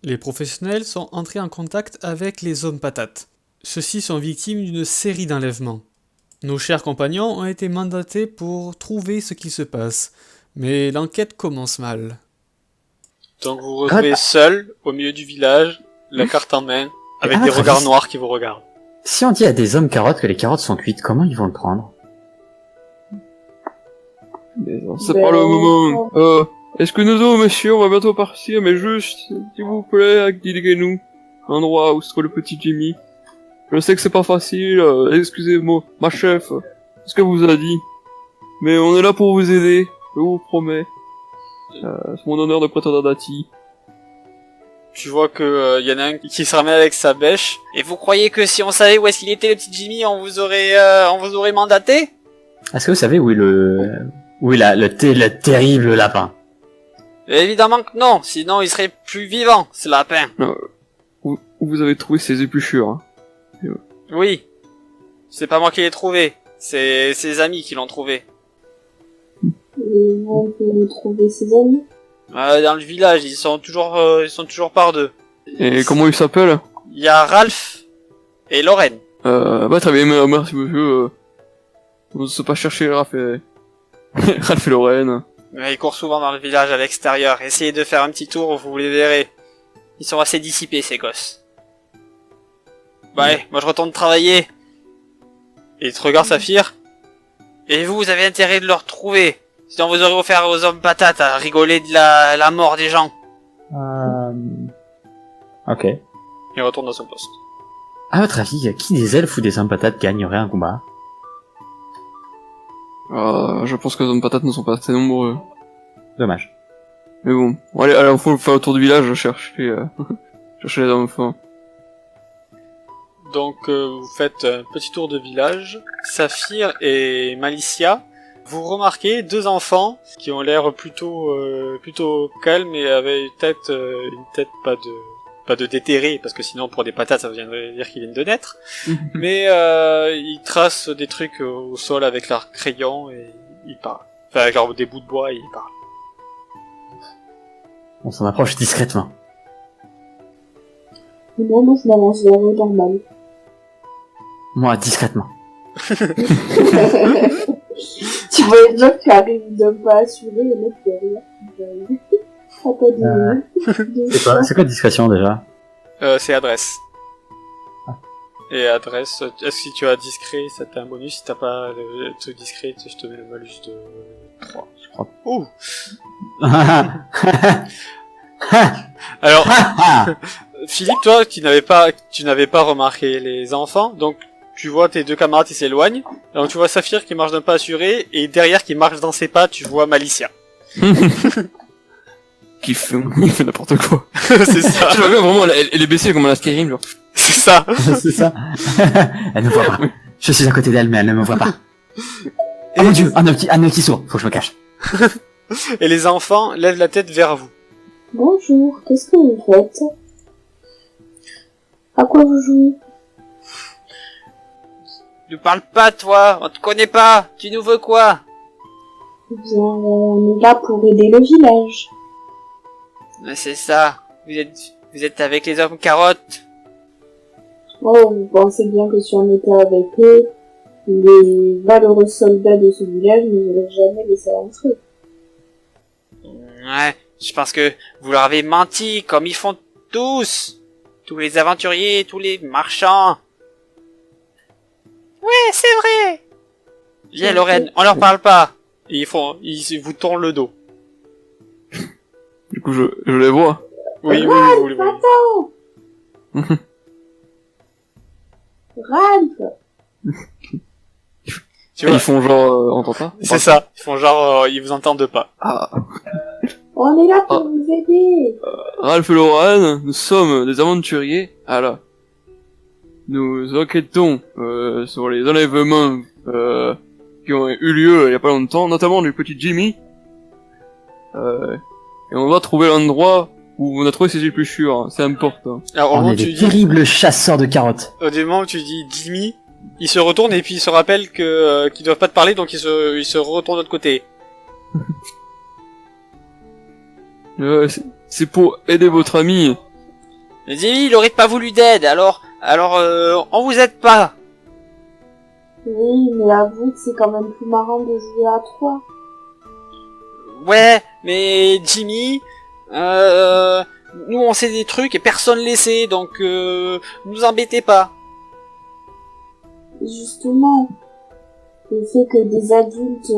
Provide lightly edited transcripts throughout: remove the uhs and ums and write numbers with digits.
Les professionnels sont entrés en contact avec les hommes patates. Ceux-ci sont victimes d'une série d'enlèvements. Nos chers compagnons ont été mandatés pour trouver ce qui se passe, mais l'enquête commence mal. Donc vous vous retrouvez seul, au milieu du village, la carte en main, avec des regards noirs qui vous regardent. Si on dit à des hommes carottes que les carottes sont cuites, comment ils vont le prendre? C'est pas le moment. Est-ce que nous autres, monsieur, on va bientôt partir, mais juste, s'il vous plaît, indiquez-nous un endroit où se trouve le petit Jimmy. Je sais que c'est pas facile, excusez-moi, ma chef, ce que vous a dit. Mais on est là pour vous aider, je vous promets. C'est mon honneur de prétendant Dati. Tu vois que y en a un qui se ramène avec sa bêche. Et vous croyez que si on savait où est-ce qu'il était, le petit Jimmy, on vous aurait mandaté? Est-ce que vous savez où est le terrible lapin? Évidemment que non, sinon il serait plus vivant, ce lapin. Où vous avez trouvé ces épluchures, hein? Oui. C'est pas moi qui l'ai trouvé. C'est ses amis qui l'ont trouvé. Et on peut trouver ses amis. Dans le village, ils sont toujours par deux. Et comment ils s'appellent? Il y a Ralph et Lorraine. Très bien, merci monsieur. On ne sait pas chercher Ralph et... Ralph et Lorraine. Ils courent souvent dans le village à l'extérieur. Essayez de faire un petit tour, vous les verrez. Ils sont assez dissipés, ces gosses. Bah allez, moi je retourne travailler. Et il te regarde, Saphir. Et vous avez intérêt de le retrouver. Sinon vous aurez offert aux hommes patates à rigoler de la mort des gens. Ok. Il retourne dans son poste. À votre avis, qui des elfes ou des hommes patates gagnerait un combat? Je pense que les hommes patates ne sont pas assez nombreux. Dommage. Mais bon, allez, faut faire le tour du village, chercher les enfants. Donc vous faites un petit tour de village. Saphir et Malicia, vous remarquez deux enfants qui ont l'air plutôt calmes et avec une tête pas de déterré, parce que sinon pour des patates ça viendrait dire qu'ils viennent de naître. Mais ils tracent des trucs au sol avec leur crayon et ils parlent. Enfin avec des bouts de bois et ils parlent. On s'en approche discrètement. Non, moi je m'avance vers eux normal. Moi, discrètement. Tu vois les gens qui arrivent d'un pas assuré, les mecs derrière. C'est quoi discrétion déjà? C'est adresse. Et adresse, est-ce que si tu as discret, ça t'a un bonus, si t'as pas le truc discret, je te mets le malus de 3, je crois. Ouh! Alors, Philippe, toi, tu n'avais pas remarqué les enfants, donc tu vois tes deux camarades qui s'éloignent, donc tu vois Saphir qui marche d'un pas assuré, et derrière qui marche dans ses pas, tu vois Malicia. Il fait n'importe quoi. C'est ça. Je vois bien vraiment, elle est baissée comme un Skyrim, genre. C'est ça. C'est ça. Elle ne me voit pas. Je suis à côté d'elle, mais elle ne me voit pas. Oh mon dieu, un petit sourd. Faut que je me cache. Et les enfants lèvent la tête vers vous. Bonjour, qu'est-ce que vous faites? À quoi vous jouez? Ne parle pas, toi. On te connaît pas. Tu nous veux quoi? Eh bien, on est là pour aider le village. C'est ça. Vous êtes avec les hommes carottes. Oh, vous pensez bien que si on était avec eux, les valeureux soldats de ce village ne nous auraient jamais laissé entrer. Ouais, je pense que vous leur avez menti, comme ils font tous. Tous les aventuriers, tous les marchands. Ouais, c'est vrai. Viens, Lorraine, on leur parle pas. Et ils vous tournent le dos. Du coup, je les vois. Oui, vous les voyez. Attends! Ralph! Tu vois, Ils font genre, on entend pas? c'est ça. Ils font genre, ils vous entendent pas. Ah. On est là pour vous aider! Ralph et Lorraine, nous sommes des aventuriers. Alors, nous enquêtons sur les enlèvements qui ont eu lieu il y a pas longtemps, notamment du petit Jimmy. Et on doit trouver l'endroit où on a trouvé ces épluchures, hein. C'est important. Alors, au On moment est où tu des dis, terribles chasseurs de carottes. au moment où tu dis Jimmy, il se retourne et puis il se rappelle que qu'ils doivent pas te parler, donc il se retourne de l'autre côté. C'est pour aider votre ami Jimmy, il aurait pas voulu d'aide, alors, on vous aide pas. Oui, mais avoue que c'est quand même plus marrant de jouer à 3. Ouais, mais Jimmy, nous on sait des trucs et personne les sait, donc nous embêtez pas. Justement, le fait que des adultes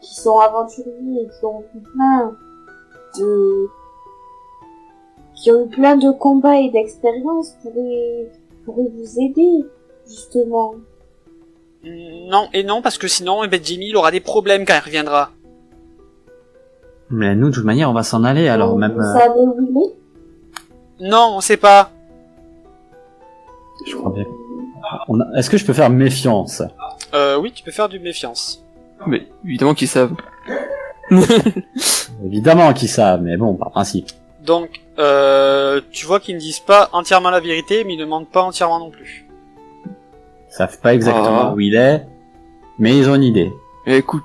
qui sont aventuriers et qui ont eu plein de combats et d'expériences pourraient vous aider, justement. Non, et non, parce que sinon, Jimmy, il aura des problèmes quand il reviendra. Mais nous, de toute manière, on va s'en aller, alors Vous même... savez où il est? Non, on sait pas. Je crois bien. Est-ce que je peux faire méfiance? Oui, tu peux faire du méfiance. Mais évidemment qu'ils savent. Évidemment qu'ils savent, mais bon, par principe. Donc, tu vois qu'ils ne disent pas entièrement la vérité, mais ils ne mentent pas entièrement non plus. Ils savent pas exactement où il est, mais ils ont une idée. Écoutez,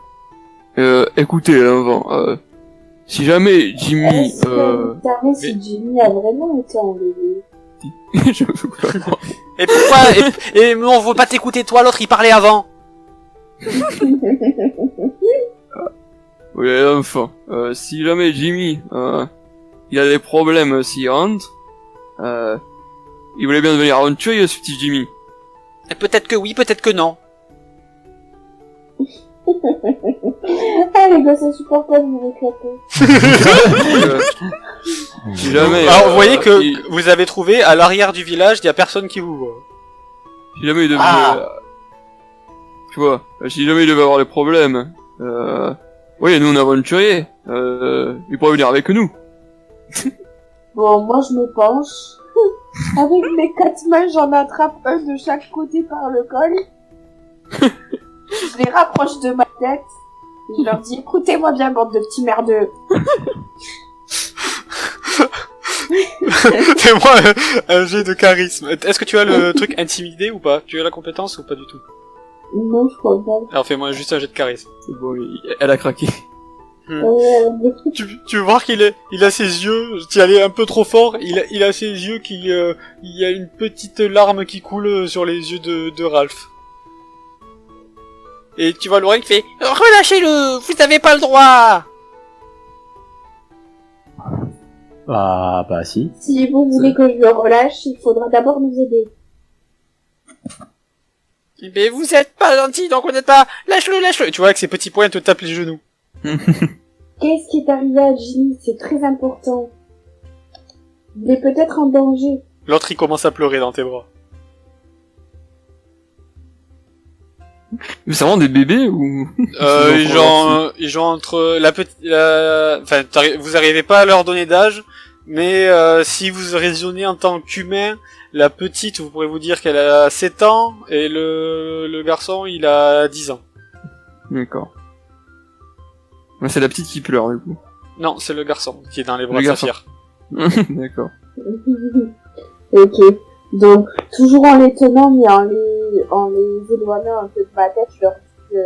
l'enfant, si jamais Jimmy, Est-ce que vous savez si Jimmy a vraiment été enlevé? je veux pas. Et pourquoi et on veut pas t'écouter toi, l'autre il parlait avant. Oui, l'enfant, si jamais Jimmy, il a des problèmes s'il rentre, il voulait bien devenir aventurier, ce petit Jimmy. Et peut-être que oui, peut-être que non. Ah, les gosses insupportables, vous m'éclatez. Si jamais, Alors vous voyez que vous avez trouvé à l'arrière du village, il y a personne qui vous voit. si jamais il devait, tu vois, si jamais il devait avoir des problèmes, oui, nous on est aventuriers, il pourrait venir avec nous. Bon, moi je me penche. Avec mes 4 mains, j'en attrape un de chaque côté par le col. Je les rapproche de ma tête. Et je leur dis, écoutez-moi bien, bande de petits merdeux. Fais-moi un jet de charisme. Est-ce que tu as le truc intimidé ou pas? Tu as la compétence ou pas du tout? Non, je crois pas. Alors fais-moi juste un jet de charisme. C'est bon, elle a craqué. Tu veux voir qu'il a ses yeux, tu y allais un peu trop fort, il a ses yeux qui, il y a une petite larme qui coule sur les yeux de Ralph. Et tu vois l'oreille qui fait « Relâchez-le, vous avez pas le droit !» Ah, bah si. Si vous voulez que je le relâche, il faudra d'abord nous aider. Mais vous êtes pas gentil, donc on n'est pas... Lâche-le, lâche-le. Et tu vois avec ses petits poings, il te tape les genoux. Qu'est-ce qui est arrivé à Jimmy? C'est très important. Il est peut-être en danger. L'autre, il commence à pleurer dans tes bras. Mais c'est vraiment des bébés ou? Ils jouent entre la petite... Enfin, vous arrivez pas à leur donner d'âge, mais si vous raisonnez en tant qu'humain, la petite, vous pourrez vous dire qu'elle a 7 ans, et le garçon, il a 10 ans. D'accord. Ouais, c'est la petite qui pleure, du coup. Non, c'est le garçon qui est dans les bras Le de garçon. Saphir. D'accord. Ok. Donc, toujours en les tenant, mais en les éloignant un peu de ma tête, je leur dis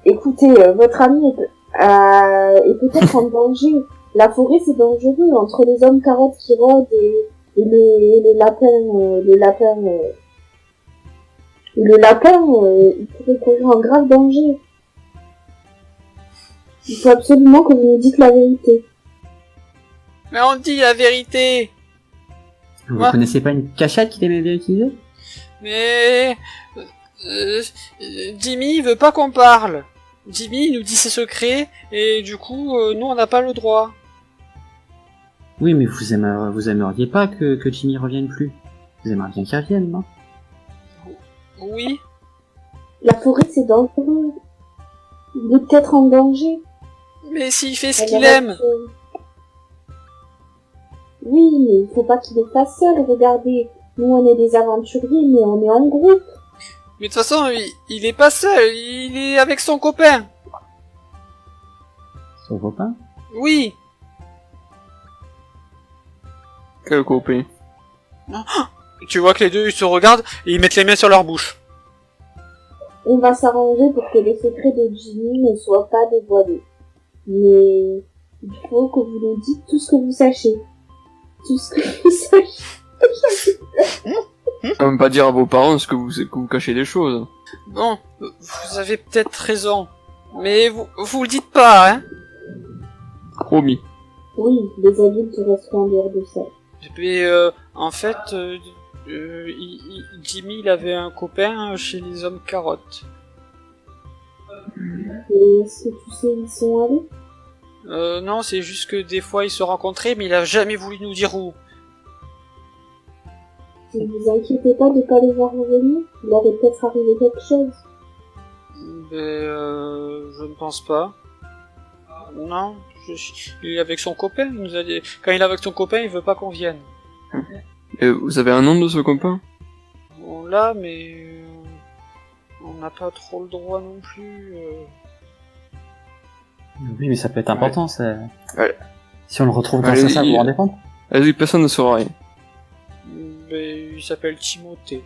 écoutez, votre ami est peut-être en danger. La forêt, c'est dangereux. Entre les hommes carottes qui rôdent et le lapin, il pourrait courir un grave danger. Il faut absolument que vous nous dites la vérité. Mais on dit la vérité. Vous Ouais. connaissez pas une cachette qu'il aimait bien utiliser? Mais Jimmy veut pas qu'on parle. Jimmy nous dit ses secrets et du coup nous on n'a pas le droit. Oui, mais vous aimeriez pas que Jimmy revienne plus. Vous aimeriez bien qu'il revienne, non? Oui. La forêt, c'est dangereux. Il est peut-être en danger. Mais s'il fait ce Elle qu'il aurait aime. pu- Oui, mais il faut pas qu'il le fasse seul. Regardez, nous on est des aventuriers, mais on est en groupe. Mais de toute façon il est pas seul, il est avec son copain. Son copain? Oui. Quel copain. Tu vois que les deux ils se regardent et ils mettent les mains sur leur bouche. On va s'arranger pour que les secrets de Jimmy ne soient pas dévoilés. Mais il faut que vous nous dites tout ce que vous sachez. tout ce que vous savez. Quand même pas dire à vos parents que vous cachez des choses. Bon, vous avez peut-être raison. Mais vous le dites pas, hein? Promis. Oui, les adultes resteront en dehors de ça. Mais en fait, Jimmy, il avait un copain chez les hommes carottes. Et est-ce que tu sais où ils sont allés? Non, c'est juste que des fois ils se rencontraient, mais il a jamais voulu nous dire où. Ne vous inquiétez pas de pas les voir revenir. Il leur est peut-être arrivé quelque chose. Je ne pense pas. Non, il est avec son copain. Il nous a dit... Quand il est avec son copain, il veut pas qu'on vienne. Et vous avez un nom de ce copain? On l'a, mais on n'a pas trop le droit non plus. Oui, mais ça peut être important, ça. Ouais. Si on le retrouve grâce à ça, vous vous rendez compte? Allez, personne ne saura rien. Mais il s'appelle Timothée.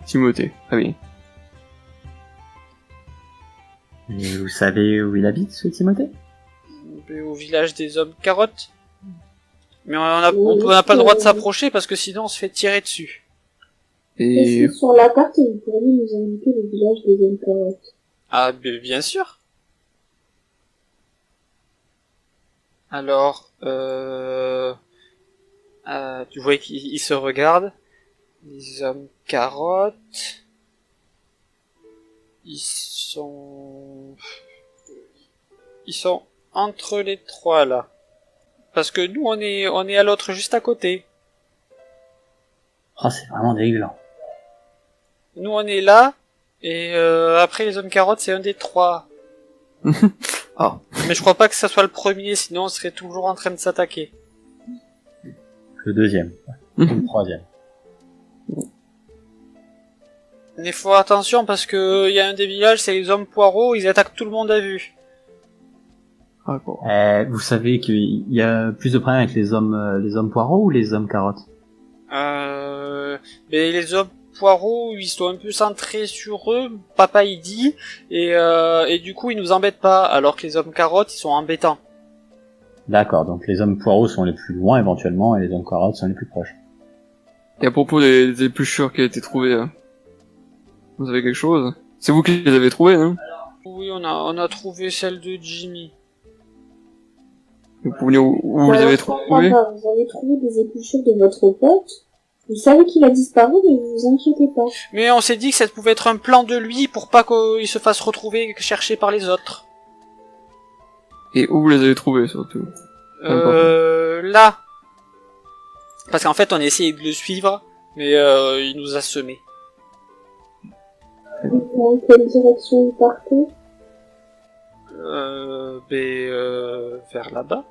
Timothée, très bien. Et vous savez où il habite, ce Timothée? Mais au village des hommes carottes. Mais on n'a pas le droit de s'approcher parce que sinon on se fait tirer dessus. Et Est-ce que sur la carte, vous pourriez nous indiquer le village des hommes carottes? Ah, bien sûr. Alors, tu vois qu'ils se regardent. Les hommes carottes. Ils sont entre les trois là. Parce que nous on est à l'autre juste à côté. Oh, c'est vraiment dégueulant. Nous on est là et après les hommes carottes c'est un des trois. Ah. Mais je crois pas que ça soit le premier, sinon on serait toujours en train de s'attaquer. Le deuxième. Le troisième. Mais faut attention parce que y a un des villages, c'est les hommes poireaux, ils attaquent tout le monde à vue. Ah, bon. Vous savez qu'il y a plus de problèmes avec les hommes poireaux ou les hommes carottes? Mais les hommes poireaux, ils sont un peu centrés sur eux, papa il dit, et du coup ils nous embêtent pas, alors que les hommes carottes, ils sont embêtants. D'accord, donc les hommes poireaux sont les plus loin éventuellement et les hommes carottes sont les plus proches. Et à propos des épluchures qui a été trouvées, hein, vous avez quelque chose? C'est vous qui les avez trouvées, hein? Oui, on a trouvé celle de Jimmy. Vous pouvez où vous les avez trouvées? Vous avez trouvé des épluchures de votre pote. Vous savez qu'il a disparu, mais vous vous inquiétez pas. Mais on s'est dit que ça pouvait être un plan de lui pour pas qu'il se fasse retrouver cherché par les autres. Et où vous les avez trouvées, surtout? Là. Parce qu'en fait, on a essayé de le suivre, mais il nous a semés. Dans quelle direction il partait? Vers là-bas.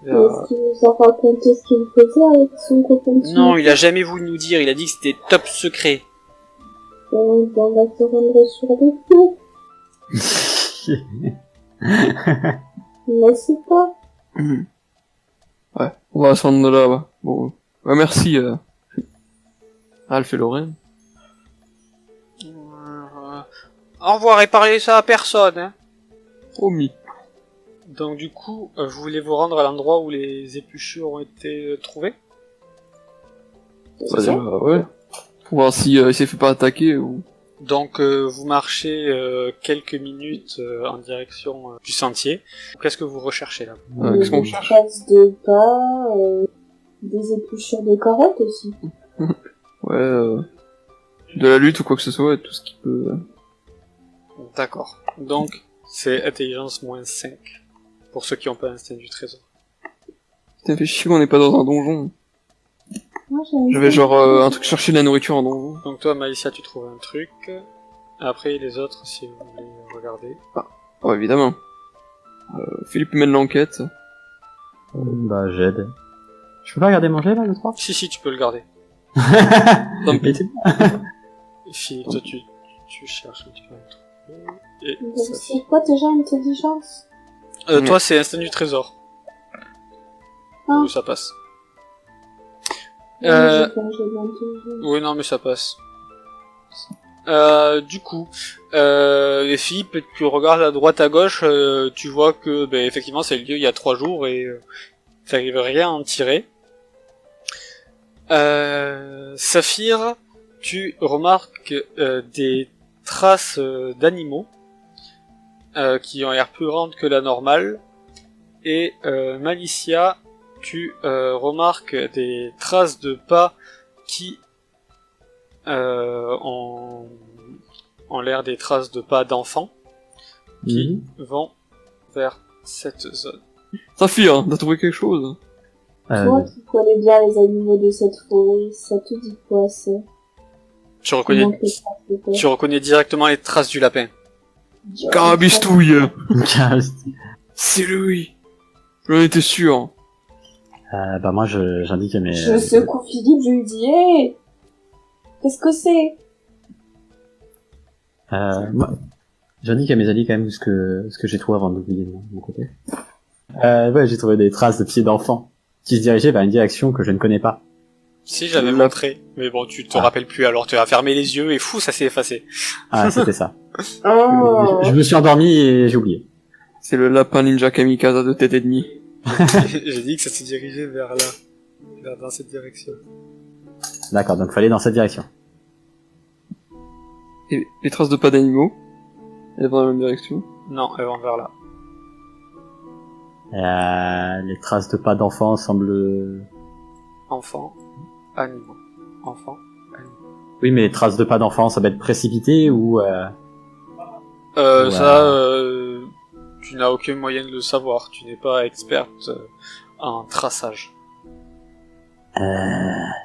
Est-ce qu'il vous a raconté ce qu'il faisait avec son copain? Non, il a jamais voulu nous dire, il a dit que c'était top secret. On va se rendre sur les coups. Mais c'est pas. Ouais, on va se rendre de là, ouais. Bon, ouais, merci, Alph et Lorraine. Au revoir et parlez ça à personne, hein. Promis. Donc du coup, vous voulez vous rendre à l'endroit où les épluchures ont été trouvées? Bah, ouais. Pour voir si il s'est fait pas attaquer ou... Donc vous marchez quelques minutes en direction du sentier. Qu'est-ce que vous recherchez là? Qu'est-ce qu'on Des cherche? traces de pas, des épluchures de carottes aussi. Ouais, de la lutte ou quoi que ce soit, tout ce qui peut... D'accord. Donc c'est intelligence -5 pour ceux qui n'ont pas l'instinct du trésor. Putain, fait chier qu'on n'est pas dans un donjon. Moi, J'avais genre un truc chercher de la nourriture en donjon. Donc toi, Malicia, tu trouves un truc. Après, les autres, si vous voulez regarder. Oh, évidemment. Philippe mène l'enquête. Bah, j'aide. Je peux pas regarder manger, là, le 3? Si, tu peux le garder. Tant pis. Philippe, toi, tu cherches un petit peu un truc. Et Donc, ça c'est quoi déjà intelligence? toi, c'est instinct du trésor. Ah. Oui, ça passe. J'ai pas de l'intelligence. Oui, non, mais ça passe. Du coup, Philippe, tu regardes à droite à gauche, tu vois que, effectivement, c'est le lieu il y a 3 jours et t'arrives rien à en tirer. Saphir, tu remarques des traces d'animaux qui ont l'air plus grandes que la normale. Et Malicia, tu remarques des traces de pas qui ont l'air des traces de pas d'enfants qui vont vers cette zone. Saphir, t'as trouvé quelque chose? Toi qui connais bien les animaux de cette forêt, ça te dit quoi, ça? Tu reconnais directement les traces du lapin. Carabistouille! C'est lui! J'en étais sûr. Bah moi j'indique à mes... Je secoue Philippe, je lui dis, hé! Qu'est-ce que c'est? Moi, j'indique à mes alliés quand même ce que j'ai trouvé avant d'oublier de mon côté. Ouais, j'ai trouvé des traces de pieds d'enfants qui se dirigeaient vers une direction que je ne connais pas. Si, j'avais montré. Mais bon, tu te rappelles plus, alors tu as fermé les yeux et fou, ça s'est effacé. Ah, c'était ça. Oh. Je me suis endormi et j'ai oublié. C'est le lapin ninja kamikaze à 2 têtes et demie. J'ai dit que ça se dirigeait vers là. Dans cette direction. D'accord, donc fallait dans cette direction. Et les traces de pas d'animaux? Elles vont dans la même direction? Non, elles vont vers là. Les traces de pas d'enfants semblent... Enfants, animaux. Enfants, animaux. Oui, mais les traces de pas d'enfants, ça va être précipité ou... Tu n'as aucun moyen de le savoir. Tu n'es pas experte en traçage.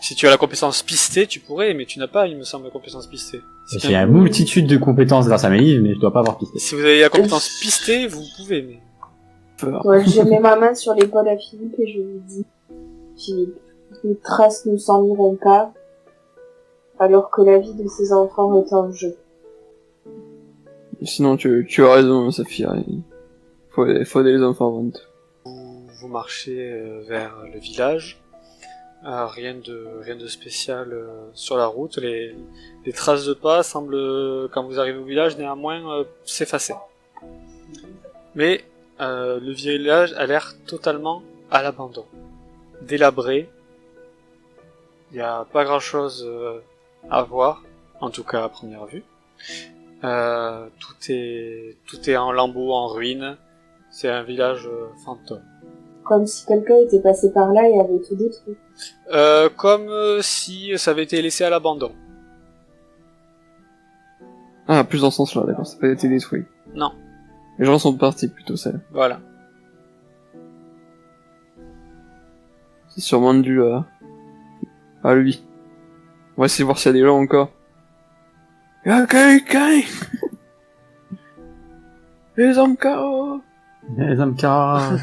Si tu as la compétence pistée, tu pourrais, mais tu n'as pas, il me semble, la compétence pistée. J'ai une multitude de compétences grâce à mes livres, mais je dois pas avoir pisté. Si vous avez la compétence pistée, vous pouvez, mais... Ouais, je mets ma main sur l'épaule à Philippe et je lui dis, Philippe, les traces ne s'en iront pas, alors que la vie de ces enfants est en jeu. Sinon, tu as raison, Saphir. Il faut aider les enfants avant tout. Vous marchez vers le village. Rien de spécial sur la route. Les traces de pas semblent, quand vous arrivez au village, néanmoins s'effacer. Mais le village a l'air totalement à l'abandon. Délabré. Il n'y a pas grand chose à voir, en tout cas à première vue. Tout est en lambeaux, en ruine. C'est un village fantôme. Comme si quelqu'un était passé par là et avait tout détruit. Comme si ça avait été laissé à l'abandon. Ah, plus dans ce sens-là, d'accord, ça n'a pas été détruit. Non. Les gens sont partis plutôt, ça. Voilà. C'est sûrement dû à lui. On va essayer de voir s'il y a des gens encore. Y'a quelqu'un! Les hommes carreaux! Les hommes carottes.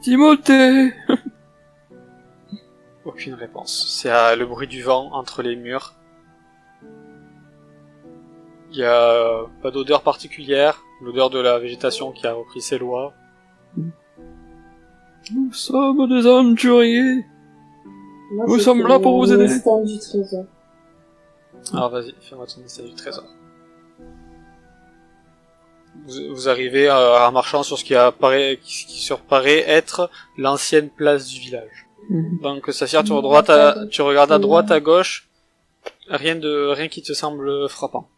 Timothée! Aucune réponse. C'est le bruit du vent entre les murs. Il y a pas d'odeur particulière, l'odeur de la végétation qui a repris ses lois. Nous sommes des aventuriers! Moi, Nous je sommes fais là pour vous aider. l'instinct du trésor. Alors vas-y, fais-moi ton mystère du trésor. Vous arrivez en marchant sur ce qui paraît être l'ancienne place du village. Donc Saphir, tu regardes à droite, à gauche, rien qui te semble frappant.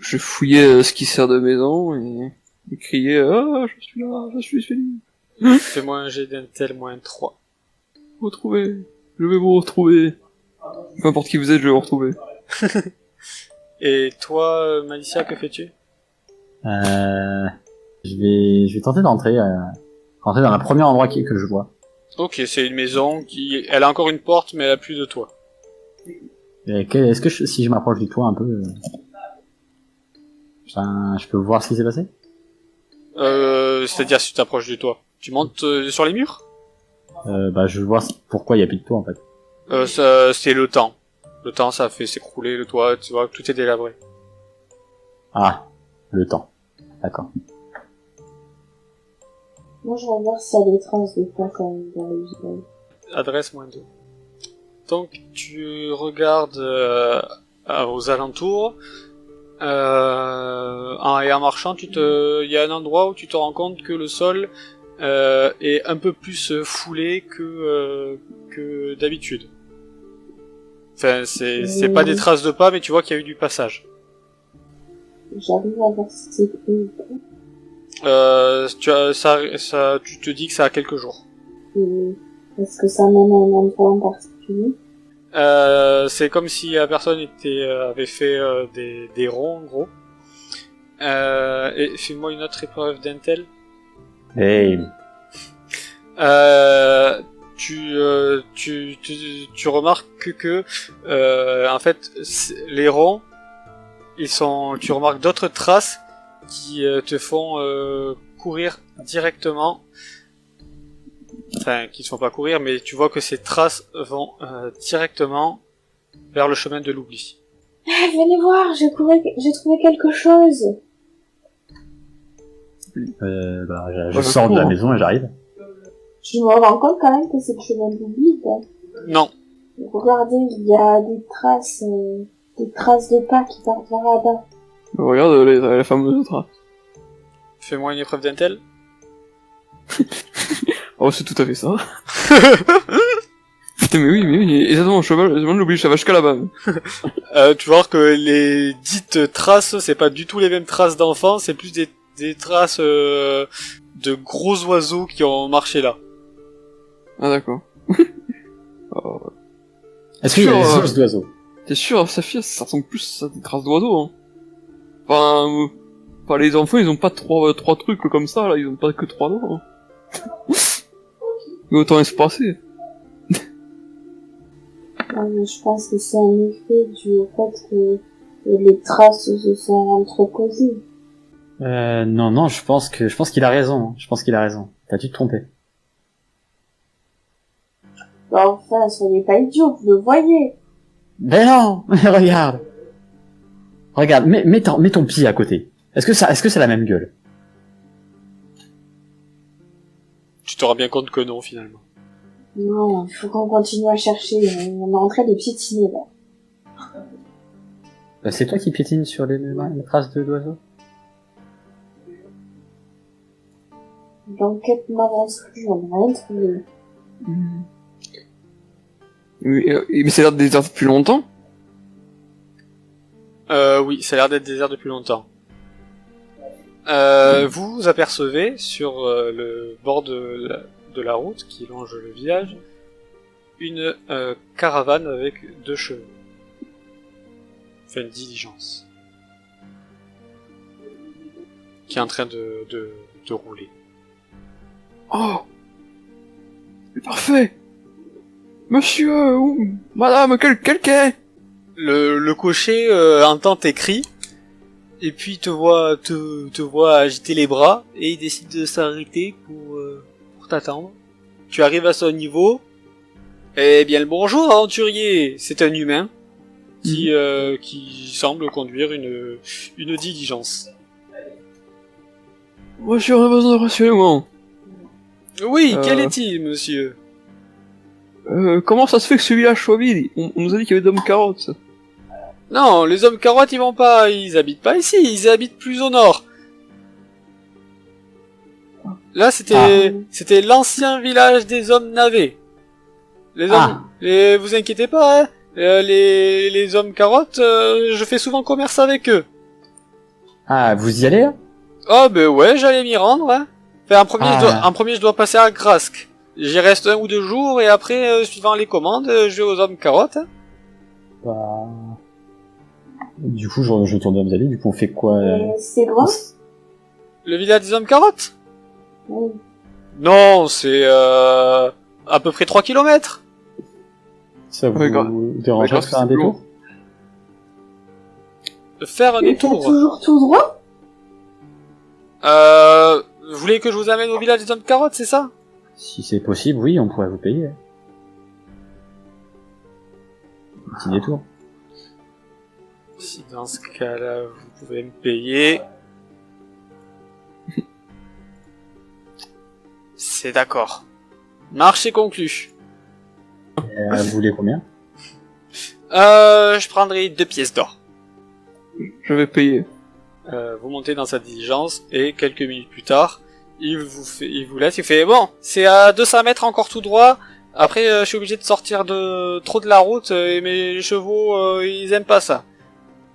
Je fouillais ce qui sert de maison et criais ah, je suis là, je suis Philippe. Fais-moi un jet d'intel -3. Retrouver. Je vais vous retrouver. Peu importe qui vous êtes, je vais vous retrouver. Et toi, Malicia, que fais-tu? Je vais tenter rentrer dans le premier endroit que je vois. Ok, c'est une maison elle a encore une porte, mais elle a plus de toit. Est-ce que si je m'approche du toit un peu, je peux voir ce qui s'est passé? C'est-à-dire si tu t'approches du toit. Tu montes sur les murs? Je vois pourquoi il y a plus de toit en fait. C'est le temps. Le temps, ça a fait s'écrouler le toit, tu vois, tout est délabré. Ah, le temps. D'accord. Moi, je regarde s'il y a des traces de pas quand même dans le village. Adresse -2. Donc, tu regardes aux alentours, et en marchant, il y a un endroit où tu te rends compte que le sol est un peu plus foulée que d'habitude. Enfin, c'est pas des traces de pas, mais tu vois qu'il y a eu du passage. J'arrive à voir si c'est plus. Tu te dis que ça a quelques jours. Est-ce que ça mène à un endroit en particulier? C'est comme si la personne avait fait des ronds, en gros. Et fais-moi une autre épreuve d'intel. Hey. Tu remarques que en fait les ronds, tu remarques d'autres traces qui te font courir directement. Enfin, qui ne te font pas courir, mais tu vois que ces traces vont directement vers le chemin de l'oubli. Venez voir, j'ai trouvé quelque chose. Je sors de la maison et j'arrive. Je me rends compte quand même que c'est le chemin de l'oubli, quoi. Non. Regardez, il y a des traces de pas qui partent vers là-bas. Regarde les fameuses traces. Fais-moi une épreuve d'intel. Oh, c'est tout à fait ça. Putain, mais oui, exactement, cheval de l'oubli, ça va jusqu'à là-bas. Tu vois que les dites traces, c'est pas du tout les mêmes traces d'enfants, c'est plus des traces de gros oiseaux qui ont marché là. Ah, d'accord. Est-ce qu'il y a des traces d'oiseaux? T'es sûr, Saphir, ça ressemble plus à des traces d'oiseaux, hein. Enfin, les enfants, ils ont pas trois trucs comme ça, là, ils ont pas que 3 doigts, hein. Mais autant espacer. Mais je pense que c'est un effet dû au fait que les traces se sont entreposées. Non, je pense qu'il a raison. Je pense qu'il a raison. T'as dû te tromper. Enfin, soyez pas idiots, vous le voyez. Ben non, regarde, mets ton pied à côté. Est-ce que c'est la même gueule? Tu te rends bien compte que non, finalement. Non, il faut qu'on continue à chercher. On est en train de piétiner, là. C'est toi qui piétines sur les traces d'oiseaux? L'enquête n'avance plus, on n'a rien trouvé. Mais ça a l'air désert depuis longtemps. Oui, ça a l'air d'être désert depuis longtemps. Vous apercevez sur le bord de la route qui longe le village une caravane avec 2 chevaux. Enfin, une diligence. Qui est en train de rouler. Oh, c'est parfait. Monsieur ou madame, quelqu'un. Le cocher entend tes cris. Et puis te voit agiter les bras et il décide de s'arrêter pour t'attendre. Tu arrives à son niveau. Eh bien le bonjour aventurier, c'est un humain qui semble conduire une diligence. Monsieur, on a besoin de renseignements. Oui, quel est-il, monsieur? Comment ça se fait que ce village soit vide? On nous a dit qu'il y avait d'hommes carottes. Non, les hommes carottes ils habitent pas ici, ils habitent plus au nord. Là c'était l'ancien village des hommes navets. Vous inquiétez pas, hein. Les hommes carottes, je fais souvent commerce avec eux. Ah, vous y allez, là? Oh ben ouais, j'allais m'y rendre, hein. Enfin, en premier je dois passer à Grask. J'y reste 1 ou 2 jours et après, suivant les commandes, je vais aux hommes carottes. Hein. Bah... Du coup, je tourne vers mes amis, du coup on fait quoi C'est grand? Le village des hommes carottes? Oui. Non, c'est à peu près 3 kilomètres. Ça vous dérange de faire un détour? Faire un détour. Toujours tout droit? Vous voulez que je vous amène au village des hommes carottes, c'est ça? Si c'est possible, oui, on pourrait vous payer. Un petit détour. Si dans ce cas-là, vous pouvez me payer... C'est d'accord. Marché conclu. Vous voulez combien? Je prendrai 2 pièces d'or. Je vais payer. Vous montez dans sa diligence et quelques minutes plus tard, il vous laisse, il fait bon, c'est à 200 mètres encore tout droit. Après, je suis obligé de sortir trop de la route et mes chevaux, ils aiment pas ça.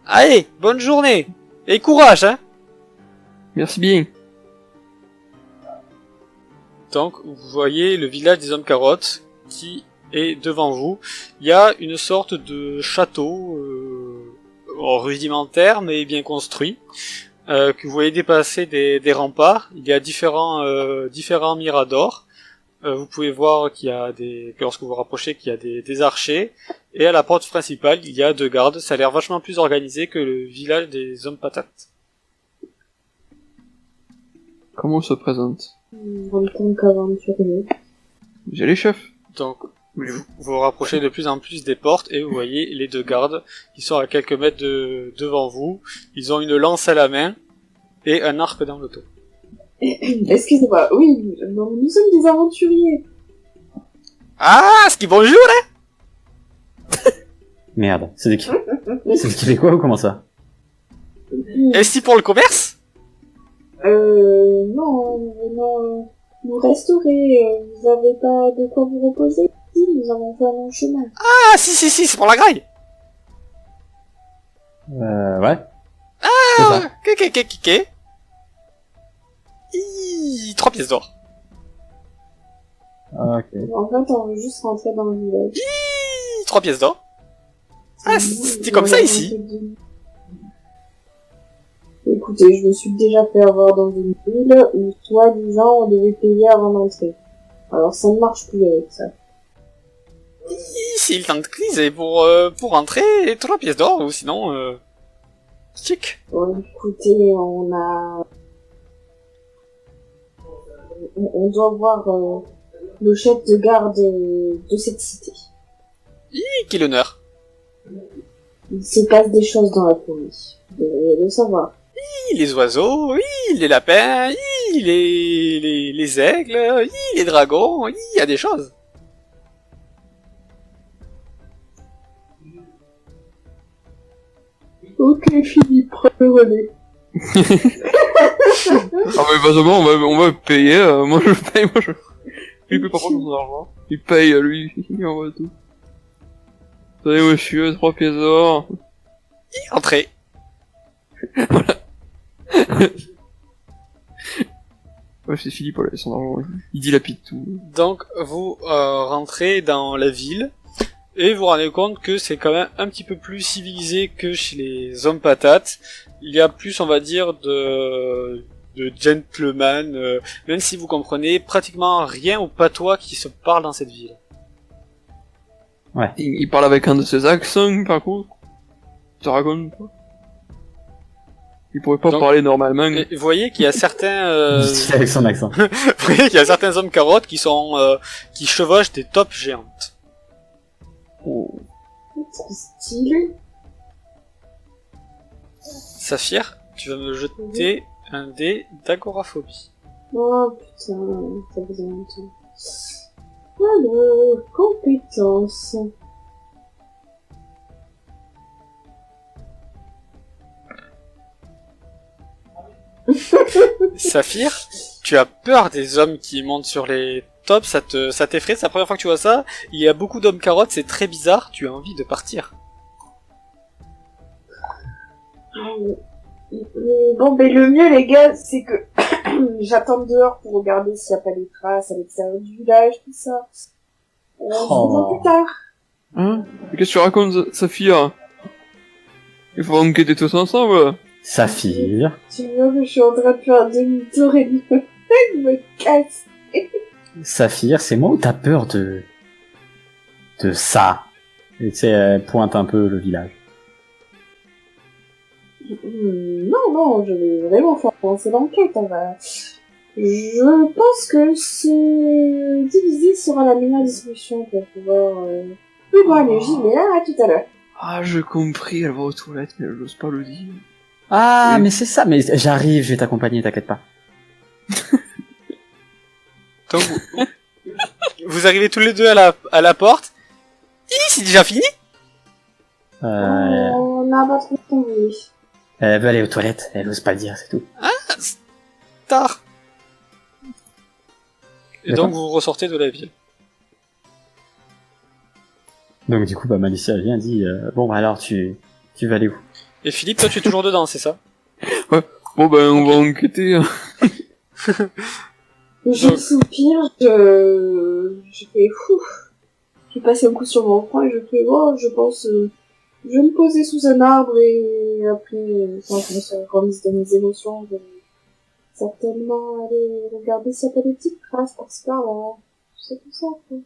Allez, bonne journée et courage, hein. Merci bien. Donc, vous voyez le village des hommes carottes qui est devant vous. Il y a une sorte de château rudimentaire mais bien construit. Que vous voyez dépasser des remparts. Il y a différents miradors. Vous pouvez voir qu'il y a que lorsque vous vous rapprochez, qu'il y a des archers. Et à la porte principale, il y a 2 gardes. Ça a l'air vachement plus organisé que le village des hommes patates. Comment on se présente? En tant qu'aventurier. J'ai les chefs. Donc, vous vous rapprochez de plus en plus des portes et vous voyez les 2 gardes qui sont à quelques mètres devant vous. Ils ont une lance à la main et un arc dans le dos. Excusez-moi, oui, non, nous sommes des aventuriers. Ah, ce qui bonjour, hein. Merde, c'est des Québécois ou comment ça? Et si pour le commerce? Non, nous restaurer, vous avez pas de quoi vous reposer? Si, nous avons fait un long chemin. Ah, si, c'est pour la graille. Ouais. Ah, ok. 3 pièces d'or. Ok. En fait, on veut juste rentrer dans le village. 3 pièces d'or. Ah, c'était comme ça ici. Écoutez, je me suis déjà fait avoir dans une ville où, soi-disant, on devait payer avant d'entrer. Alors, ça ne marche plus avec ça. C'est le temps de crise et pour rentrer, 3 pièces d'or ou sinon, chic. Bon, écoutez, on doit voir le chef de garde de cette cité. Quel honneur. Il se passe des choses dans la police. Vous devriez le savoir. Les oiseaux, les lapins, les aigles, les dragons, il y a des choses. Ok, Philippe, prends le relais. Ah mais pas seulement, on va payer, moi je paye, il peut pas prendre son argent. Il paye, lui, il envoie tout. Attendez monsieur, 3 pièces d'or. Entrez. Ouais, c'est Philippe, voilà, son argent, il dilapide tout. Donc, vous rentrez dans la ville, et vous vous rendez compte que c'est quand même un petit peu plus civilisé que chez les hommes patates. Il y a plus, on va dire, de gentlemen, même si vous comprenez pratiquement rien au patois qui se parle dans cette ville. Ouais. Il parle avec un de ses accents, par contre. Tu te racontes pas? Il pourrait pas Donc, parler normalement. Et vous voyez qu'il y a certains, Avec son accent. vous voyez qu'il y a certains hommes carottes qui qui chevauchent des topes géantes. Oh. C'est stylé. Saphir, tu vas me jeter un dé d'agoraphobie. Oh putain, ça faisait longtemps. Alors, compétences. Saphir, tu as peur des hommes qui montent sur les tops, ça t'effraie, c'est la première fois que tu vois ça. Il y a beaucoup d'hommes carottes, c'est très bizarre, tu as envie de partir. Bon, ben le mieux, les gars, c'est que j'attends dehors pour regarder s'il n'y a pas des traces à l'extérieur du village, tout ça. Je vous vois plus tard. Hein? Qu'est-ce que tu racontes, Saphir? Il faut enquêter tous ensemble. Saphir. Tu vois que je suis en train de faire un demi-tour et de me casse. Saphir, c'est moi ou t'as peur de ça? Et tu sais, elle pointe un peu le village. Non, je vais vraiment faire avancer l'enquête, on va... Je pense que ce divisé sera la meilleure discussion pour pouvoir... Mais bon, allez, j'y vais, à tout à l'heure. Ah, j'ai compris, elle va aux toilettes, mais elle n'ose pas le dire. Ah, Oui. mais c'est ça, mais j'arrive, je vais t'accompagner, t'inquiète pas. Donc, vous arrivez tous les deux à la porte. C'est déjà fini? On n'a pas trop de temps, oui. Elle veut aller aux toilettes, elle ose pas le dire, c'est tout. Tard. Et D'accord. donc vous ressortez de la ville. Donc du coup, bah, Malicia vient et dit, bon, bah alors tu vas aller où? Et Philippe, toi tu es toujours dedans, c'est ça? Bon ben, on va enquêter. Hein. Je Donc- soupire, je fais ouf. Je passe un coup sur mon front et je fais oh, je pense, je vais me poser sous un arbre et après, quand je me serai remise de mes émotions, je vais certainement aller regarder s'il y a pas des petites traces par-ci par-là. C'est tout ça, quoi.